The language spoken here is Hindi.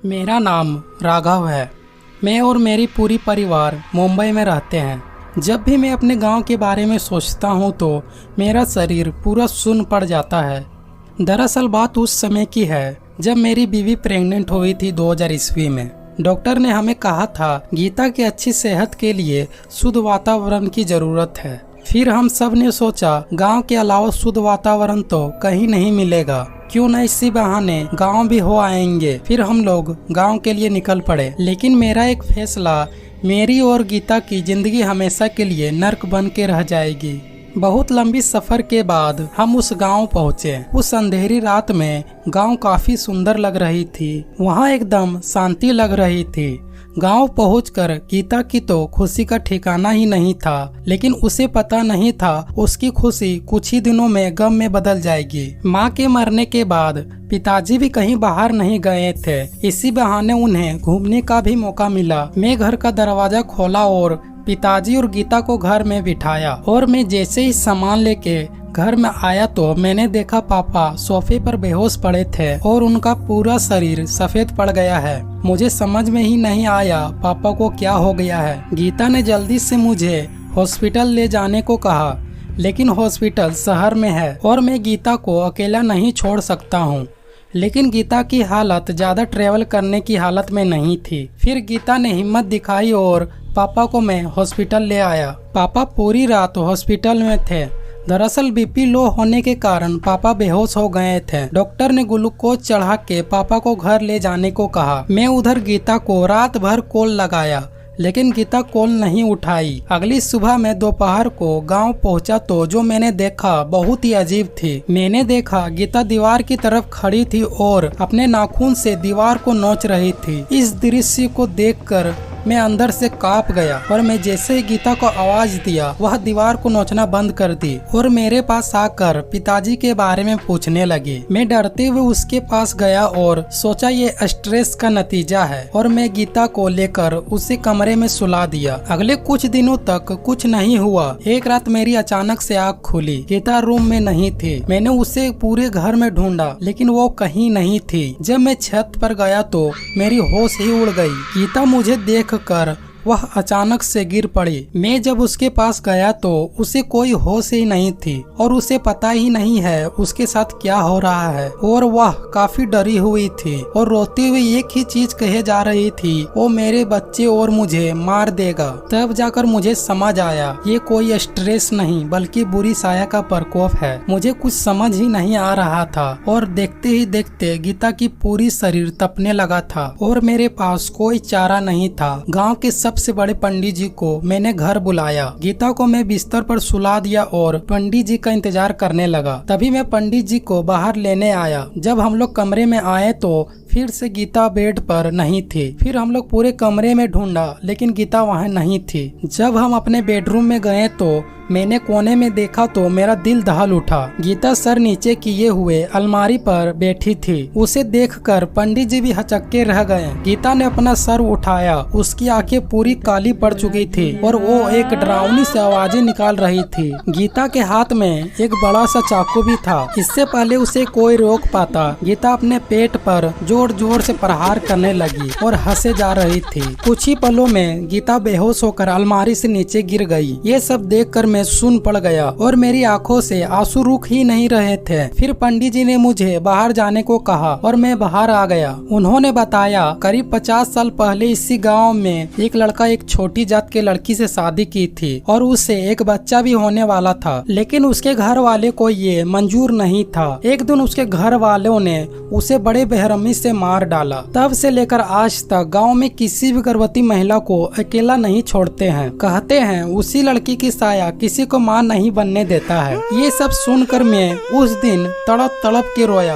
मेरा नाम राघव है। मैं और मेरी पूरी परिवार मुंबई में रहते हैं। जब भी मैं अपने गांव के बारे में सोचता हूं तो मेरा शरीर पूरा सुन्न पड़ जाता है। दरअसल बात उस समय की है जब मेरी बीवी प्रेग्नेंट हुई थी 2000 ईस्वी में। डॉक्टर ने हमें कहा था गीता की अच्छी सेहत के लिए शुद्ध वातावरण की ज़रूरत है। फिर हम सब ने सोचा गांव के अलावा शुद्ध वातावरण तो कहीं नहीं मिलेगा, क्यों न इसी बहाने गांव भी हो आएंगे। फिर हम लोग गांव के लिए निकल पड़े। लेकिन मेरा एक फैसला मेरी और गीता की जिंदगी हमेशा के लिए नर्क बन के रह जाएगी। बहुत लंबी सफर के बाद हम उस गांव पहुंचे। उस अंधेरी रात में गांव काफी सुंदर लग रही थी। वहां एकदम शांति लग रही थी। गांव पहुंचकर गीता की तो खुशी का ठिकाना ही नहीं था, लेकिन उसे पता नहीं था उसकी खुशी कुछ ही दिनों में गम में बदल जाएगी। माँ के मरने के बाद पिताजी भी कहीं बाहर नहीं गए थे। इसी बहाने उन्हें घूमने का भी मौका मिला। मैं घर का दरवाजा खोला और पिताजी और गीता को घर में बिठाया और मैं जैसे ही सामान लेके घर में आया तो मैंने देखा पापा सोफे पर बेहोश पड़े थे और उनका पूरा शरीर सफेद पड़ गया है। मुझे समझ में ही नहीं आया पापा को क्या हो गया है। गीता ने जल्दी से मुझे हॉस्पिटल ले जाने को कहा, लेकिन हॉस्पिटल शहर में है और मैं गीता को अकेला नहीं छोड़ सकता हूँ। लेकिन गीता की हालत ज़्यादा ट्रेवल करने की हालत में नहीं थी। फिर गीता ने हिम्मत दिखाई और पापा को मैं हॉस्पिटल ले आया। पापा पूरी रात हॉस्पिटल में थे। दरअसल बीपी लो होने के कारण पापा बेहोश हो गए थे। डॉक्टर ने ग्लूकोज चढ़ा के पापा को घर ले जाने को कहा। मैं उधर गीता को रात भर कॉल लगाया, लेकिन गीता कॉल नहीं उठाई। अगली सुबह मैं दोपहर को गांव पहुंचा तो जो मैंने देखा बहुत ही अजीब थी। मैंने देखा गीता दीवार की तरफ खड़ी थी और अपने नाखून से दीवार को नोच रही थी। इस दृश्य को देखकर मैं अंदर से कांप गया और मैं जैसे ही गीता को आवाज दिया वह दीवार को नोचना बंद कर दी और मेरे पास आकर पिताजी के बारे में पूछने लगी। मैं डरते हुए उसके पास गया और सोचा ये स्ट्रेस का नतीजा है और मैं गीता को लेकर उसे कमरे में सुला दिया। अगले कुछ दिनों तक कुछ नहीं हुआ। एक रात मेरी अचानक से आँख खुली। गीता रूम में नहीं थी। मैंने उसे पूरे घर में ढूंढा, लेकिन वो कहीं नहीं थी। जब मैं छत पर गया तो मेरी होश ही उड़ गई। गीता मुझे देख कर वह अचानक से गिर पड़ी। मैं जब उसके पास गया तो उसे कोई होश ही नहीं थी और उसे पता ही नहीं है उसके साथ क्या हो रहा है और वह काफी डरी हुई थी और रोती हुई एक ही चीज कहे जा रही थी, वो मेरे बच्चे और मुझे मार देगा। तब जाकर मुझे समझ आया ये कोई स्ट्रेस नहीं बल्कि बुरी साया का प्रकोप है। मुझे कुछ समझ ही नहीं आ रहा था और देखते ही देखते गीता की पूरी शरीर तपने लगा था और मेरे पास कोई चारा नहीं था। गाँव के सबसे बड़े पंडित जी को मैंने घर बुलाया। गीता को मैं बिस्तर पर सुला दिया और पंडित जी का इंतजार करने लगा। तभी मैं पंडित जी को बाहर लेने आया। जब हम लोग कमरे में आए तो फिर से गीता बेड पर नहीं थी। फिर हम लोग पूरे कमरे में ढूंढा, लेकिन गीता वहाँ नहीं थी। जब हम अपने बेडरूम में गए तो मैंने कोने में देखा तो मेरा दिल दहल उठा। गीता सर नीचे किए हुए अलमारी पर बैठी थी। उसे देखकर पंडित जी भी हचक्के रह गए। गीता ने अपना सर उठाया। उसकी आंखें पूरी काली पड़ चुकी थी और वो एक डरावनी सी आवाजें निकाल रही थी। गीता के हाथ में एक बड़ा सा चाकू भी था। इससे पहले उसे कोई रोक पाता, गीता अपने पेट पर जोर जोर से प्रहार करने लगी और हंसे जा रही थी। कुछ ही पलों में गीता बेहोश होकर अलमारी से नीचे गिर गई। ये सब देखकर मैं सुन पड़ गया और मेरी आंखों से आंसू रुक ही नहीं रहे थे। फिर पंडित जी ने मुझे बाहर जाने को कहा और मैं बाहर आ गया। उन्होंने बताया करीब 50 साल पहले इसी गांव में एक लड़का एक छोटी जात के लड़की से शादी की थी और उसे एक बच्चा भी होने वाला था, लेकिन उसके घर वाले को ये मंजूर नहीं था। एक दिन उसके घर वालों ने उसे बड़े बेरहमी से मार डाला। तब से लेकर आज तक गाँव में किसी भी गर्भवती महिला को अकेला नहीं छोड़ते हैं। कहते हैं उसी लड़की की साया किसी को मां नहीं बनने देता है। ये सब सुनकर मैं उस दिन तड़प तड़प के रोया।